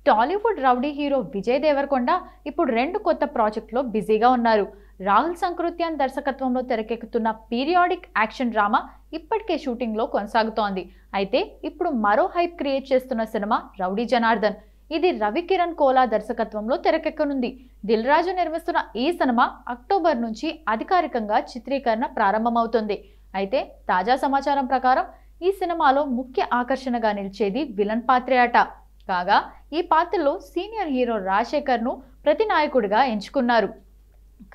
Tollywood rowdy hero Vijay Devarakonda ఇప్పుడు రెండు కొత్త ప్రాజెక్టులో బిజీగా ఉన్నారు. రాహుల్ సంకృత్యాన్ దర్శకత్వంలో తెరకెక్కుతున్న పీరియాడిక్ యాక్షన్ డ్రామా ఇప్పటికే షూటింగ్ లో కొనసాగుతోంది. అయితే ఇప్పుడు మరో హైప్ క్రియేట్ చేస్తున్న సినిమా రౌడీ జనార్దన్. ఇది రవి కిరణ్ కోలా దర్శకత్వంలో తెరకెక్కనుంది. దిల్ రాజు నిర్మిస్తున్న ఈ సినిమా అక్టోబర్ నుంచి అధికారికంగా చిత్రీకరణ ప్రారంభమవుతుంది. అయితే తాజా సమాచారం ప్రకారం ఈ సినిమాలో ముఖ్య ఆకర్షణగా నిలిచేది విలన్ పాత్రే అట. కాగా ఈ పాత్రలో సీనియర్ హీరో రాజశేఖర్ ను ప్రతినాయకుడిగా ఎంచుకున్నారు.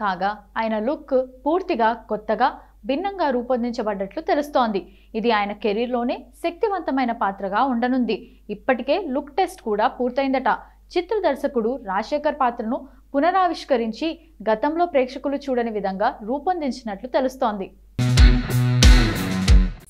కాగా ఆయన లుక్ పూర్తిగా కొత్తగా భిన్నంగా రూపొందించబడ్డట్లు తెలుస్తోంది. ఇది ఆయన కెరీర్లోనే శక్తివంతమైన పాత్రగా ఉండనుంది. ఇప్పటికే లుక్ టెస్ట్ కూడా పూర్తయిందట. చిత్ర దర్శకుడు రాజశేఖర్ పాత్రను పునరావిష్కరించి గతంలో ప్రేక్షకులు చూడని విధంగా రూపొందించినట్లు తెలుస్తోంది.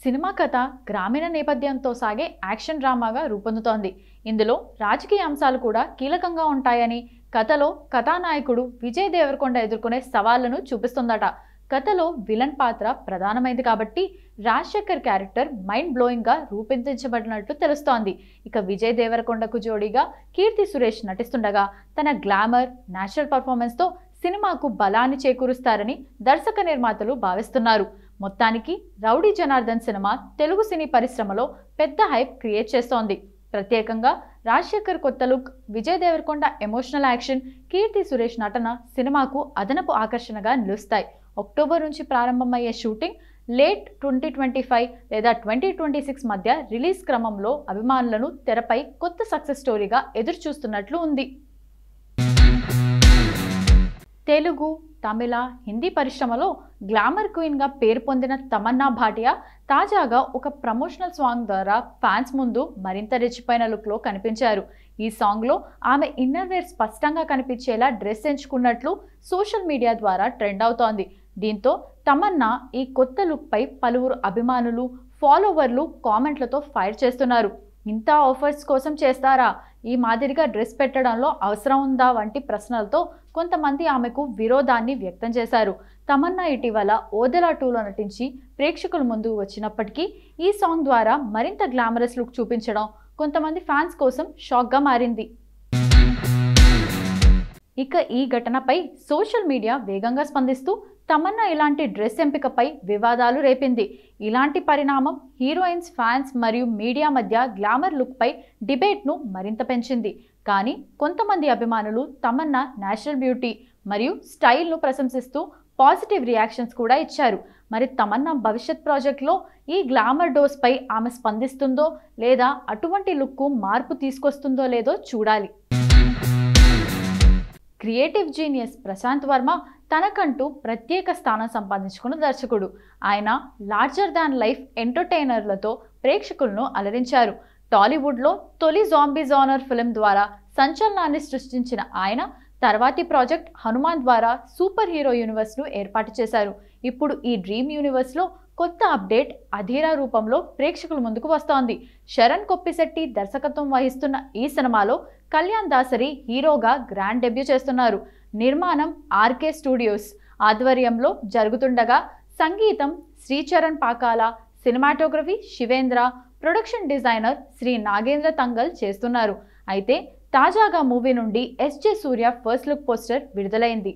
సినిమా కథ గ్రామీణ నేపథ్యంతో సాగే యాక్షన్ డ్రామాగా రూపొందుతోంది. ఇందులో రాజకీయ అంశాలు కూడా కీలకంగా ఉంటాయని, కథలో కథానాయకుడు విజయ్ దేవరకొండ ఎదుర్కొనే సవాళ్లను చూపిస్తుందట. కథలో విలన్ పాత్ర ప్రధానమైంది కాబట్టి రాజశేఖర్ క్యారెక్టర్ మైండ్ బ్లోయింగ్ గా రూపొందించబడినట్లు తెలుస్తోంది. ఇక విజయ్ దేవరకొండకు జోడీగా కీర్తి సురేష్ నటిస్తుండగా తన గ్లామర్, నేచురల్ పర్ఫార్మెన్స్ తో సినిమాకు బలాన్ని చేకూరుస్తారని దర్శక నిర్మాతలు భావిస్తున్నారు. మొత్తానికి రౌడీ జనార్దన్ సినిమా తెలుగు సినీ పరిశ్రమలో పెద్ద హైప్ క్రియేట్ చేస్తోంది. ప్రత్యేకంగా రాజశేఖర్ కొత్త look, Vijay Deverakonda emotional action, Keerthy Suresh నటన సినిమాకు అదనపు ఆకర్షణగా నిలుస్తాయి. అక్టోబర్ నుంచి ప్రారంభమయ్యే షూటింగ్ లేట్ 2025 లేదా 2026 మధ్య రిలీజ్ క్రమంలో అభిమానులను తెరపై కొత్త సక్సెస్ స్టోరీగా ఎదురుచూస్తున్నట్లు ఉంది. తెలుగు, తమిళ, హిందీ పరిశ్రమలో గ్లామర్ క్వీన్ గా పేరు పొందిన తమన్నా భాటియా తాజాగా ఒక ప్రమోషనల్ సాంగ్ ద్వారా ఫ్యాన్స్ ముందు మరింత రెచ్చిపోయిన లుక్ లో కనిపించారు. ఈ సాంగ్ లో ఆమె ఇన్నర్ వేర్ స్పష్టంగా కనిపించేలా డ్రెస్ ఎంచుకున్నట్లు సోషల్ మీడియా ద్వారా ట్రెండ్ అవుతోంది. దీంతో తమన్నా ఈ కొత్త లుక్ పై పలువురు అభిమానులు, ఫాలోవర్లు కామెంట్లతో ఫైర్ చేస్తున్నారు. ఇంత ఆఫర్స్ కోసం చేస్తారా, ఈ మాదిరిగా డ్రెస్ పెట్టడంలో అవసరం ఉందా వంటి ప్రశ్నలతో కొంతమంది ఆమెకు విరోధాన్ని వ్యక్తం చేశారు. తమన్నా ఇటీవల ఓదెలా 2లో నటించి ప్రేక్షకుల ముందు వచ్చినప్పటికీ ఈ సాంగ్ ద్వారా మరింత గ్లామరస్ లుక్ చూపించడం కొంతమంది ఫ్యాన్స్ కోసం షాక్గా మారింది. ఇక ఈ ఘటనపై సోషల్ మీడియా వేగంగా స్పందిస్తూ తమన్నా ఇలాంటి డ్రెస్ ఎంపికపై వివాదాలు రేపింది. ఇలాంటి పరిణామం హీరోయిన్స్, ఫ్యాన్స్ మరియు మీడియా మధ్య గ్లామర్ లుక్ పై డిబేట్ ను మరింత పెంచింది. కానీ కొంతమంది అభిమానులు తమన్నా నేచురల్ బ్యూటీ మరియు స్టైల్ ను ప్రశంసిస్తూ పాజిటివ్ రియాక్షన్స్ కూడా ఇచ్చారు. మరి తమన్నా భవిష్యత్ ప్రాజెక్ట్లో ఈ గ్లామర్ డోస్ పై ఆమె స్పందిస్తుందో లేదా అటువంటి లుక్ కు మార్పు తీసుకొస్తుందో లేదో చూడాలి. క్రియేటివ్ జీనియస్ ప్రశాంత్ వర్మ తనకంటూ ప్రత్యేక స్థానం సంపాదించుకున్న దర్శకుడు. ఆయన లార్జర్ దాన్ లైఫ్ ఎంటర్టైనర్లతో ప్రేక్షకులను అలరించారు. టాలీవుడ్లో తొలి జాంబీ జానర్ ఫిల్మ్ ద్వారా సంచలనాన్ని సృష్టించిన ఆయన తర్వాతి ప్రాజెక్ట్ హనుమాన్ ద్వారా సూపర్ హీరో యూనివర్స్ ను ఏర్పాటు చేశారు. ఇప్పుడు ఈ డ్రీమ్ యూనివర్స్ లో కొత్త అప్డేట్ అధీరా రూపంలో ప్రేక్షకుల ముందుకు వస్తోంది. శరణ్ కొప్పిశెట్టి దర్శకత్వం వహిస్తున్న ఈ సినిమాలో కళ్యాణ్ దాసరి హీరోగా గ్రాండ్ డెబ్యూ చేస్తున్నారు. నిర్మాణం ఆర్కే స్టూడియోస్ ఆధ్వర్యంలో జరుగుతుండగా సంగీతం Sricharan Pakala, cinematography Shivendra, production designer Sri Nagendra Thangal చేస్తున్నారు. అయితే తాజాగా మూవీ నుండి SJ Suryah first look poster విడుదలైంది.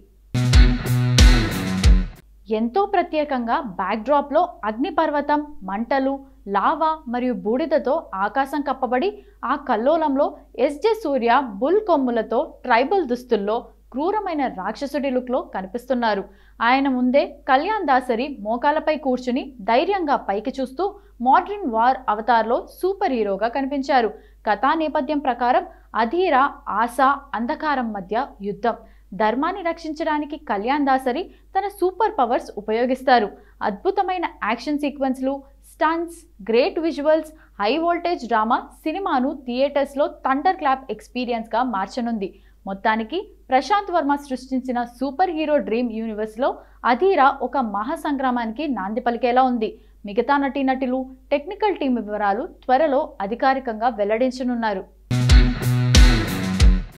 ఎంతో ప్రత్యేకంగా బ్యాక్ డ్రాప్ లో అగ్నిపర్వతం, మంటలు, లావా మరియు బూడిదతో ఆకాశం కప్పబడి ఆ కల్లోలంలో ఎస్జే సూర్య బుల్ కొమ్ములతో ట్రైబల్ దుస్తుల్లో క్రూరమైన రాక్షసుడి లుక్ లో కనిపిస్తున్నారు. ఆయన ముందే కళ్యాణ్ దాసరి మోకాలపై కూర్చుని ధైర్యంగా పైకి చూస్తూ మోడ్రన్ వార్ అవతార్లో సూపర్ హీరోగా కనిపించారు. కథా నేపథ్యం ప్రకారం అధీరా, ఆశ, అంధకారం మధ్య యుద్ధం. ధర్మాన్ని రక్షించడానికి కళ్యాణ్ దాసరి తన సూపర్ పవర్స్ ఉపయోగిస్తారు. అద్భుతమైన యాక్షన్ సీక్వెన్స్లు, stunts, great visuals, high voltage drama సినిమాను థియేటర్స్లో థండర్ క్లాప్ ఎక్స్పీరియన్స్గా మార్చనుంది. మొత్తానికి ప్రశాంత్ వర్మ సృష్టించిన సూపర్ హీరో డ్రీమ్ యూనివర్స్లో అధీరా ఒక మహాసంగ్రామానికి నాంది పలికేలా ఉంది. మిగతా నటీనటులు, టెక్నికల్ టీం వివరాలు త్వరలో అధికారికంగా వెల్లడించనున్నారు.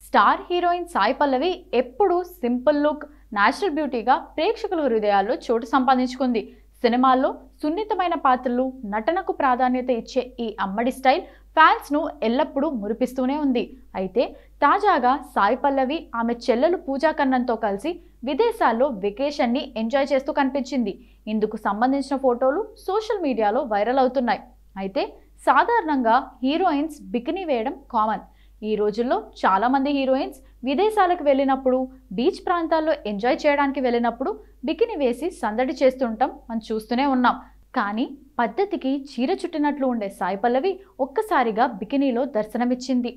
స్టార్ హీరోయిన్ సాయి పల్లవి ఎప్పుడూ సింపుల్ లుక్, నేచురల్ బ్యూటీగా ప్రేక్షకుల హృదయాల్లో చోటు సంపాదించుకుంది. సినిమాల్లో సున్నితమైన పాత్రలు, నటనకు ప్రాధాన్యత ఇచ్చే ఈ అమ్మడి స్టైల్ ఫ్యాన్స్ను ఎల్లప్పుడూ మురిపిస్తూనే ఉంది. అయితే తాజాగా సాయి పల్లవి ఆమె చెల్లెలు పూజా కన్నన్తో కలిసి విదేశాల్లో వెకేషన్ని ఎంజాయ్ చేస్తూ కనిపించింది. ఇందుకు సంబంధించిన ఫోటోలు సోషల్ మీడియాలో వైరల్ అవుతున్నాయి. అయితే సాధారణంగా హీరోయిన్స్ బికినీ వేయడం కామన్. ఈ రోజుల్లో చాలామంది హీరోయిన్స్ విదేశాలకు వెళ్ళినప్పుడు, బీచ్ ప్రాంతాల్లో ఎంజాయ్ చేయడానికి వెళ్ళినప్పుడు బికినీ వేసి సందడి చేస్తుంటాం, మనం చూస్తూనే ఉన్నాం. కానీ పద్ధతికి చీర చుట్టినట్లు ఉండే సాయి పల్లవి ఒక్కసారిగా బికినీలో దర్శనమిచ్చింది.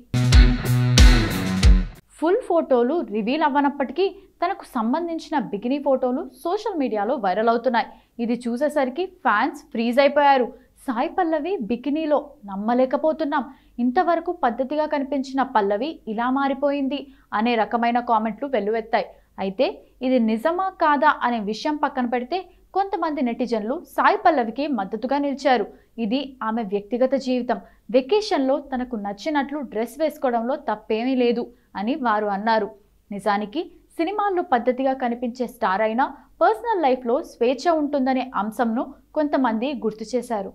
ఫుల్ ఫోటోలు రివీల్ అవ్వనప్పటికీ తనకు సంబంధించిన బికినీ ఫోటోలు సోషల్ మీడియాలో వైరల్ అవుతున్నాయి. ఇది చూసేసరికి ఫ్యాన్స్ ఫ్రీజ్ అయిపోయారు. సాయి పల్లవి బికినీలో నమ్మలేకపోతున్నాం, ఇంతవరకు పద్ధతిగా కనిపించిన పల్లవి ఇలా మారిపోయింది అనే రకమైన కామెంట్లు వెల్లువెత్తాయి. అయితే ఇది నిజమా కాదా అనే విషయం పక్కన పెడితే కొంతమంది నెటిజన్లు సాయి పల్లవికి మద్దతుగా నిలిచారు. ఇది ఆమె వ్యక్తిగత జీవితం, వెకేషన్లో తనకు నచ్చినట్లు డ్రెస్ వేసుకోవడంలో తప్పేమీ లేదు అని వారు అన్నారు. నిజానికి సినిమాల్లో పద్ధతిగా కనిపించే స్టార్ అయినా పర్సనల్ లైఫ్లో స్వేచ్ఛ ఉంటుందనే అంశంను కొంతమంది గుర్తు చేశారు.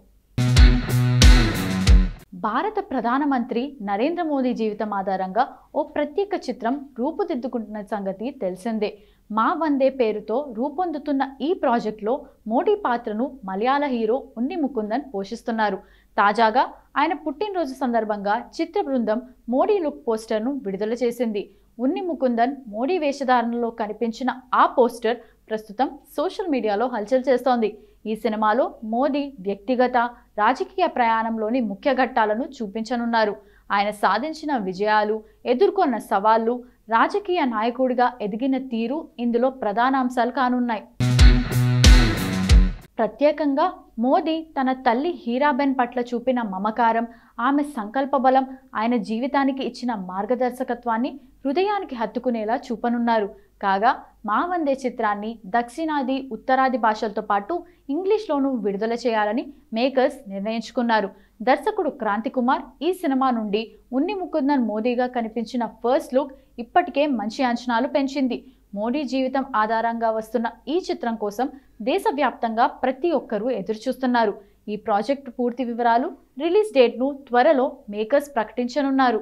భారత ప్రధానమంత్రి నరేంద్ర మోదీ జీవితం ఆధారంగా ఓ ప్రత్యేక చిత్రం రూపుదిద్దుకుంటున్న సంగతి తెలిసిందే. మా వందే పేరుతో రూపొందుతున్న ఈ ప్రాజెక్టులో మోడీ పాత్రను మలయాళ హీరో ఉన్ని ముకుందన్ పోషిస్తున్నారు. తాజాగా ఆయన పుట్టినరోజు సందర్భంగా చిత్ర బృందం మోడీ లుక్ పోస్టర్ను విడుదల చేసింది. ఉన్ని ముకుందన్ మోడీ వేషధారణలో కనిపించిన ఆ పోస్టర్ ప్రస్తుతం సోషల్ మీడియాలో హల్చల్ చేస్తోంది. ఈ సినిమాలో మోదీ వ్యక్తిగత, రాజకీయ ప్రయాణంలోని ముఖ్య ఘట్టాలను చూపించనున్నారు. ఆయన సాధించిన విజయాలు, ఎదుర్కొన్న సవాళ్లు, రాజకీయ నాయకుడిగా ఎదిగిన తీరు ఇందులో ప్రధాన అంశాలు కానున్నాయి. ప్రత్యేకంగా మోదీ తన తల్లి హీరాబెన్ పట్ల చూపిన మమకారం, ఆమె సంకల్ప బలం, ఆయన జీవితానికి ఇచ్చిన మార్గదర్శకత్వాన్ని హృదయానికి హత్తుకునేలా చూపనున్నారు. కాగా మా వందే చిత్రాన్ని దక్షిణాది, ఉత్తరాది భాషలతో పాటు ఇంగ్లీష్లోనూ విడుదల చేయాలని మేకర్స్ నిర్ణయించుకున్నారు. దర్శకుడు క్రాంతి కుమార్ ఈ సినిమా నుండి ఉన్ని ముకుందన్ మోదీగా కనిపించిన ఫస్ట్ లుక్ ఇప్పటికే మంచి అంచనాలు పెంచింది. మోడీ జీవితం ఆధారంగా వస్తున్న ఈ చిత్రం కోసం దేశవ్యాప్తంగా ప్రతి ఒక్కరూ ఎదురుచూస్తున్నారు. ఈ ప్రాజెక్టు పూర్తి వివరాలు, రిలీజ్ డేట్ను త్వరలో మేకర్స్ ప్రకటించనున్నారు.